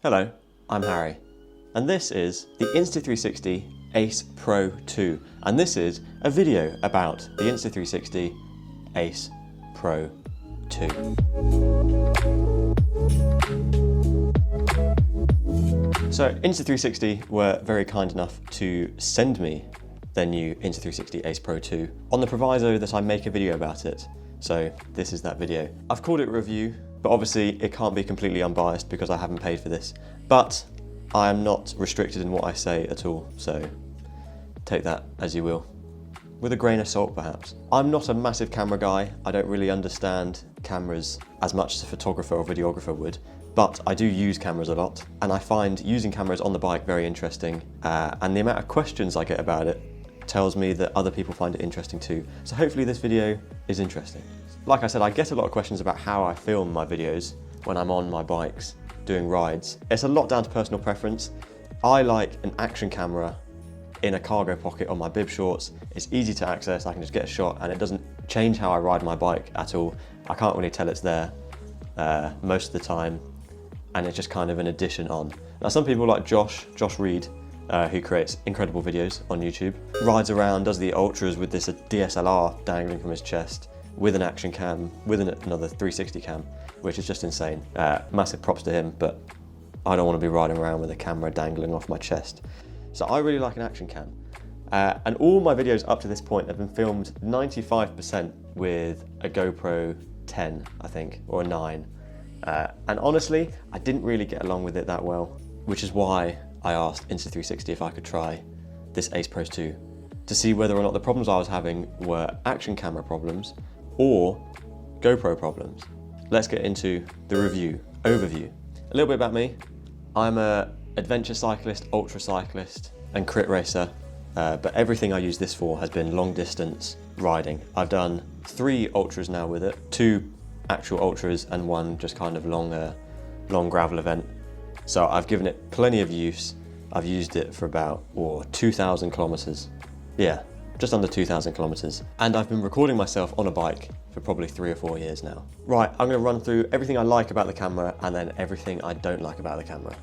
Hello, I'm Harry, and this is the Insta360 Ace Pro 2, and this is a video about the Insta360 Ace Pro 2. So Insta360 were very kind enough to send me their new Insta360 Ace Pro 2 on the proviso that I make a video about it. So this is that video. I've called it a review, but obviously it can't be completely unbiased because I haven't paid for this. But I am not restricted in what I say at all, so take that as you will. With a grain of salt, perhaps. I'm not a massive camera guy. I don't really understand cameras as much as a photographer or videographer would, but I do use cameras a lot, and I find using cameras on the bike very interesting, and the amount of questions I get about it tells me that other people find it interesting too. So hopefully this video is interesting. Like I said, I get a lot of questions about how I film my videos when I'm on my bikes doing rides. It's a lot down to personal preference. I like an action camera in a cargo pocket on my bib shorts. It's easy to access, I can just get a shot, and it doesn't change how I ride my bike at all. I can't really tell it's there most of the time, and it's just kind of an addition on. Now some people like Josh Reed, who creates incredible videos on YouTube, rides around, does the ultras with this DSLR dangling from his chest, with an action cam, with another 360 cam, which is just insane. Massive props to him, but I don't want to be riding around with a camera dangling off my chest. So I really like an action cam. And all my videos up to this point have been filmed 95% with a GoPro 10, I think, or a 9. And honestly, I didn't really get along with it that well, which is why I asked Insta360 if I could try this Ace Pro 2 to see whether or not the problems I was having were action camera problems or GoPro problems. Let's get into the review, overview. A little bit about me. I'm an adventure cyclist, ultra cyclist, and crit racer, but everything I use this for has been long distance riding. I've done 3 ultras now with it, 2 actual ultras and 1 just kind of long gravel event. So I've given it plenty of use. I've used it for about 2,000 kilometers. Yeah, just under 2,000 kilometers. And I've been recording myself on a bike for probably 3 or 4 years now. Right, I'm gonna run through everything I like about the camera and then everything I don't like about the camera.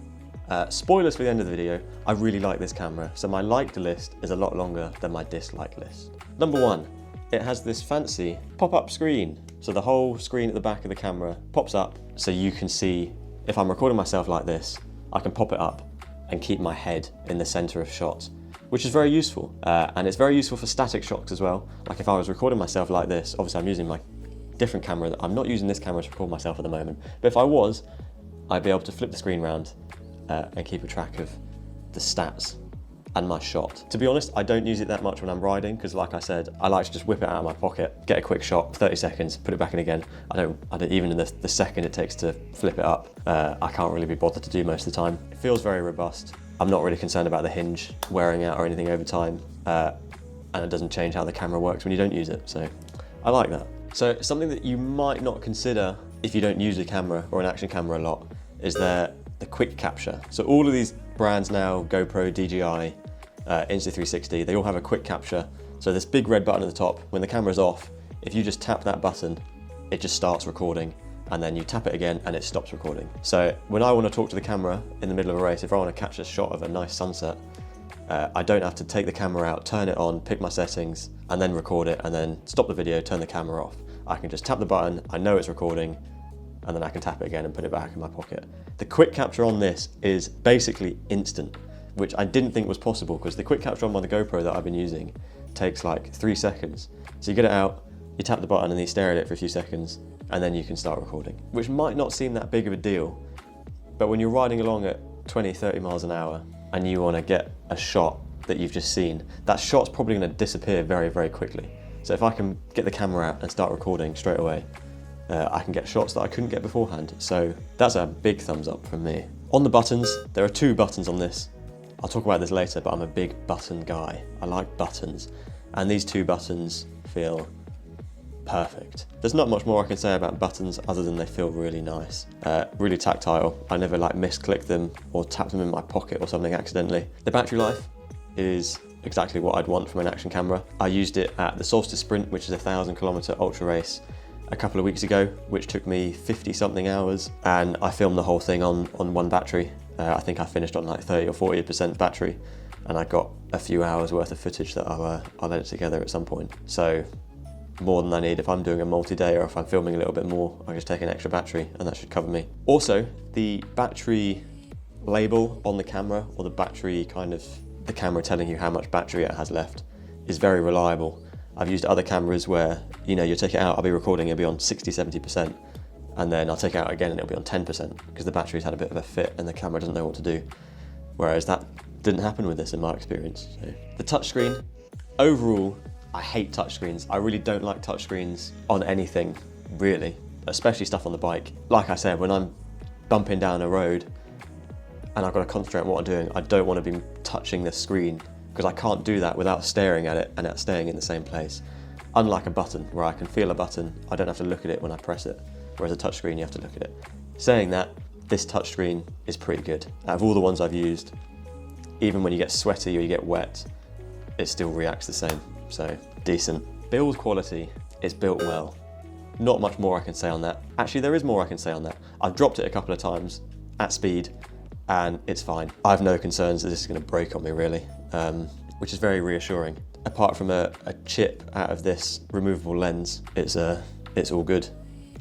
Spoilers for the end of the video, I really like this camera, so my liked list is a lot longer than my dislike list. Number 1, it has this fancy pop-up screen. So the whole screen at the back of the camera pops up so you can see, if I'm recording myself like this, I can pop it up and keep my head in the center of shot, which is very useful. And it's very useful for static shots as well. Like if I was recording myself like this, obviously I'm using my different camera. I'm not using this camera to record myself at the moment, but if I was, I'd be able to flip the screen around and keep a track of the stats and my shot. To be honest, I don't use it that much when I'm riding because, like I said, I like to just whip it out of my pocket, get a quick shot, 30 seconds, put it back in again. I don't even in the second it takes to flip it up, I can't really be bothered to do most of the time. It feels very robust. I'm not really concerned about the hinge wearing out or anything over time, and it doesn't change how the camera works when you don't use it, so I like that. So something that you might not consider if you don't use a camera or an action camera a lot is the quick capture. So all of these brands now, GoPro, DJI, Insta360, they all have a quick capture. So this big red button at the top, when the camera's off, if you just tap that button, it just starts recording, and then you tap it again and it stops recording. So when I want to talk to the camera in the middle of a race, if I want to catch a shot of a nice sunset, I don't have to take the camera out, turn it on, pick my settings, and then record it, and then stop the video, turn the camera off. I can just tap the button, I know it's recording, and then I can tap it again and put it back in my pocket. The quick capture on this is basically instant, which I didn't think was possible because the quick capture on the GoPro that I've been using takes like 3 seconds. So you get it out, you tap the button and you stare at it for a few seconds, and then you can start recording, which might not seem that big of a deal, but when you're riding along at 20, 30 miles an hour and you want to get a shot that you've just seen, that shot's probably going to disappear very, very quickly. So if I can get the camera out and start recording straight away, I can get shots that I couldn't get beforehand. So that's a big thumbs up from me. On the buttons, there are 2 buttons on this. I'll talk about this later, but I'm a big button guy. I like buttons. And these 2 buttons feel perfect. There's not much more I can say about buttons other than they feel really nice, really tactile. I never like misclick them or tap them in my pocket or something accidentally. The battery life is exactly what I'd want from an action camera. I used it at the Solstice Sprint, which is a 1,000 kilometer ultra race a couple of weeks ago, which took me 50 something hours, and I filmed the whole thing on one battery. I think I finished on like 30 or 40% battery, and I got a few hours worth of footage that I'll edit together at some point. So more than I need if I'm doing a multi-day, or if I'm filming a little bit more, I just take an extra battery and that should cover me. Also, the battery label on the camera, or the battery the camera telling you how much battery it has left, is very reliable. I've used other cameras where, you know, you take it out, I'll be recording, it'll be on 60, 70%, and then I'll take it out again and it'll be on 10% because the battery's had a bit of a fit and the camera doesn't know what to do. Whereas that didn't happen with this in my experience. So, the touchscreen, overall, I hate touchscreens. I really don't like touchscreens on anything, really, especially stuff on the bike. Like I said, when I'm bumping down a road and I've got to concentrate on what I'm doing, I don't want to be touching the screen because I can't do that without staring at it and it staying in the same place. Unlike a button, where I can feel a button, I don't have to look at it when I press it, whereas a touchscreen, you have to look at it. Saying that, this touchscreen is pretty good. Out of all the ones I've used, even when you get sweaty or you get wet, it still reacts the same, so decent. Build quality is built well. Not much more I can say on that. Actually, there is more I can say on that. I've dropped it a couple of times at speed and it's fine. I have no concerns that this is going to break on me, really, which is very reassuring. Apart from a chip out of this removable lens, it's all good.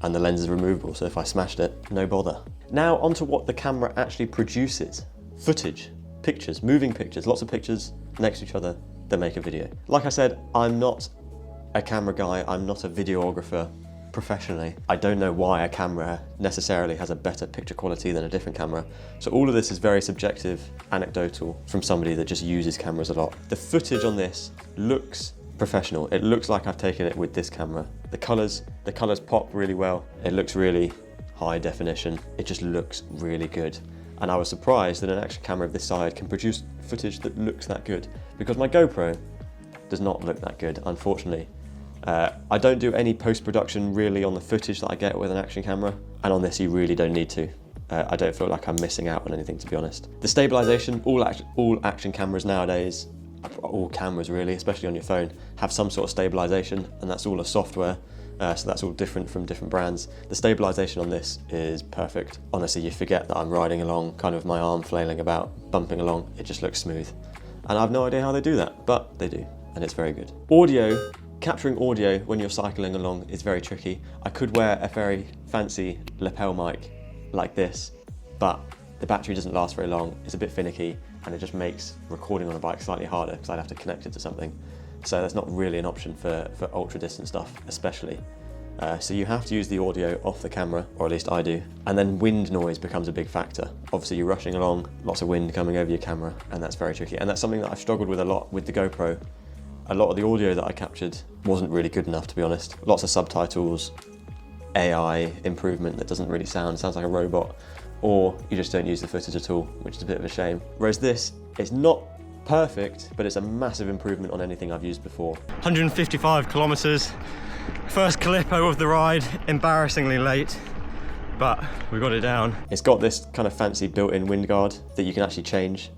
And the lens is removable, so if I smashed it, no bother. Now onto what the camera actually produces. Footage, pictures, moving pictures, lots of pictures next to each other that make a video. Like I said, I'm not a camera guy, I'm not a videographer professionally. I don't know why a camera necessarily has a better picture quality than a different camera. So all of this is very subjective, anecdotal, from somebody that just uses cameras a lot. The footage on this looks professional. It looks like I've taken it with this camera. The colors pop really well. It looks really high definition. It just looks really good. And I was surprised that an action camera of this size can produce footage that looks that good, because my GoPro does not look that good, unfortunately. I don't do any post-production really on the footage that I get with an action camera, and on this you really don't need to. I don't feel like I'm missing out on anything, to be honest. The stabilization, all action cameras nowadays, all cameras really, especially on your phone, have some sort of stabilization, and that's all a software. So that's all different from different brands. The stabilization on this is perfect. Honestly, you forget that I'm riding along, kind of my arm flailing about, bumping along. It just looks smooth. And I have no idea how they do that, but they do, and it's very good. Audio, capturing audio when you're cycling along is very tricky. I could wear a very fancy lapel mic like this, but the battery doesn't last very long. It's a bit finicky, and it just makes recording on a bike slightly harder because I'd have to connect it to something. So that's not really an option for ultra distance stuff, especially. So you have to use the audio off the camera, or at least I do. And then wind noise becomes a big factor. Obviously you're rushing along, lots of wind coming over your camera, and that's very tricky. And that's something that I've struggled with a lot with the GoPro. A lot of the audio that I captured wasn't really good enough, to be honest. Lots of subtitles, AI improvement that doesn't really sounds like a robot, or you just don't use the footage at all, which is a bit of a shame. Whereas this is not perfect, but it's a massive improvement on anything I've used before. 155 kilometers, first Calippo of the ride, embarrassingly late, but we got it down. It's got this kind of fancy built-in wind guard that you can actually change.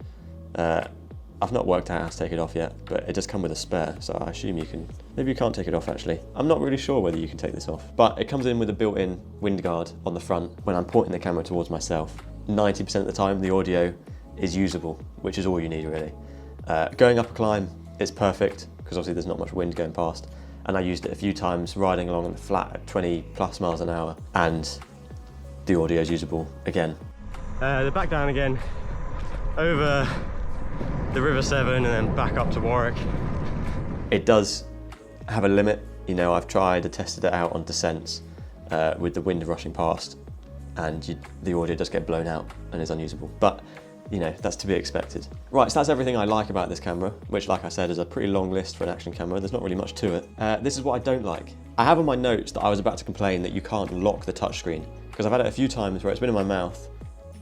I've not worked out how to take it off yet, but it does come with a spare, so I assume you can. Maybe you can't take it off actually. I'm not really sure whether you can take this off, but it comes in with a built-in wind guard on the front when I'm pointing the camera towards myself. 90% of the time the audio is usable, which is all you need really. Going up a climb is perfect, because obviously there's not much wind going past, and I used it a few times riding along on the flat at 20 plus miles an hour, and the audio is usable again. The back down again, over the River Severn and then back up to Warwick. It does have a limit. You know, I've tried and tested it out on descents with the wind rushing past, and the audio does get blown out and is unusable. But you know, that's to be expected. Right, so that's everything I like about this camera, which, like I said, is a pretty long list for an action camera. There's not really much to it. This is what I don't like. I have on my notes that I was about to complain that you can't lock the touchscreen, because I've had it a few times where it's been in my mouth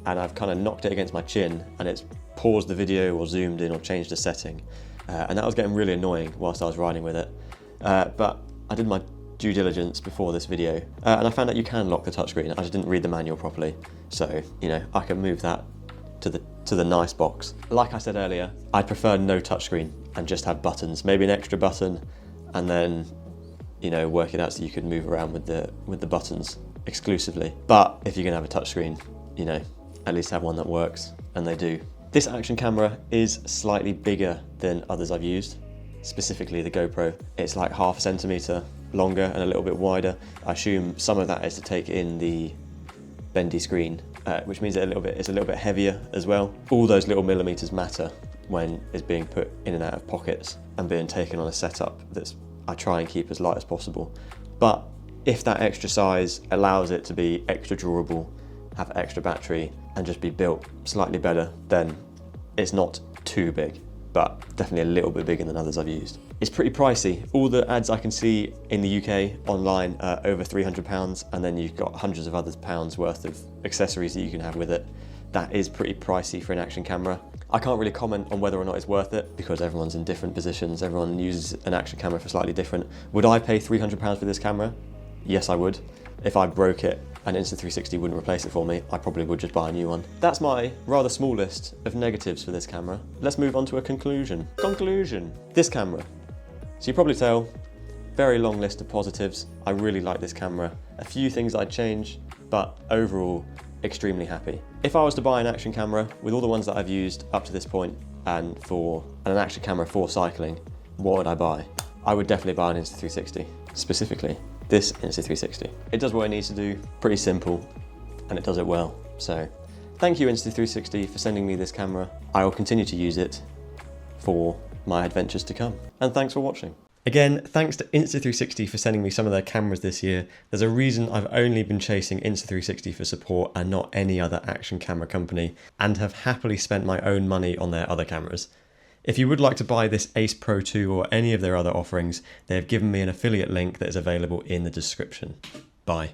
and I've kind of knocked it against my chin and it's paused the video or zoomed in or changed a setting. And that was getting really annoying whilst I was riding with it. But I did my due diligence before this video, and I found out you can lock the touchscreen. I just didn't read the manual properly. So, you know, I can move that to the nice box. Like I said earlier, I prefer no touchscreen and just have buttons, maybe an extra button, and then, you know, work it out so you can move around with the buttons exclusively. But if you're gonna have a touchscreen, you know, at least have one that works. and they do. This action camera is slightly bigger than others I've used, specifically the GoPro. It's like 0.5 centimeter longer and a little bit wider. I assume some of that is to take in the bendy screen, which means it's a little bit heavier as well. All those little millimeters matter when it's being put in and out of pockets and being taken on a setup I try and keep as light as possible. But if that extra size allows it to be extra durable, have extra battery, and just be built slightly better, then it's not too big, but definitely a little bit bigger than others I've used. It's pretty pricey. All the ads I can see in the UK online are over £300, and then you've got hundreds of other pounds worth of accessories that you can have with it. That is pretty pricey for an action camera. I can't really comment on whether or not it's worth it because everyone's in different positions. Everyone uses an action camera for slightly different. Would I pay £300 for this camera? Yes, I would. If I broke it and Insta360 wouldn't replace it for me, I probably would just buy a new one. That's my rather small list of negatives for this camera. Let's move on to a conclusion. Conclusion. This camera. So you probably tell, very long list of positives. I really like this camera. A few things I'd change, but overall, extremely happy. If I was to buy an action camera with all the ones that I've used up to this point and an action camera for cycling, what would I buy? I would definitely buy an Insta360, specifically this Insta360. It does what it needs to do, pretty simple, and it does it well. So thank you Insta360 for sending me this camera. I will continue to use it for my adventures to come. And thanks for watching. Again, thanks to Insta360 for sending me some of their cameras this year. There's a reason I've only been chasing Insta360 for support and not any other action camera company, and have happily spent my own money on their other cameras. If you would like to buy this Ace Pro 2 or any of their other offerings, they have given me an affiliate link that is available in the description. Bye.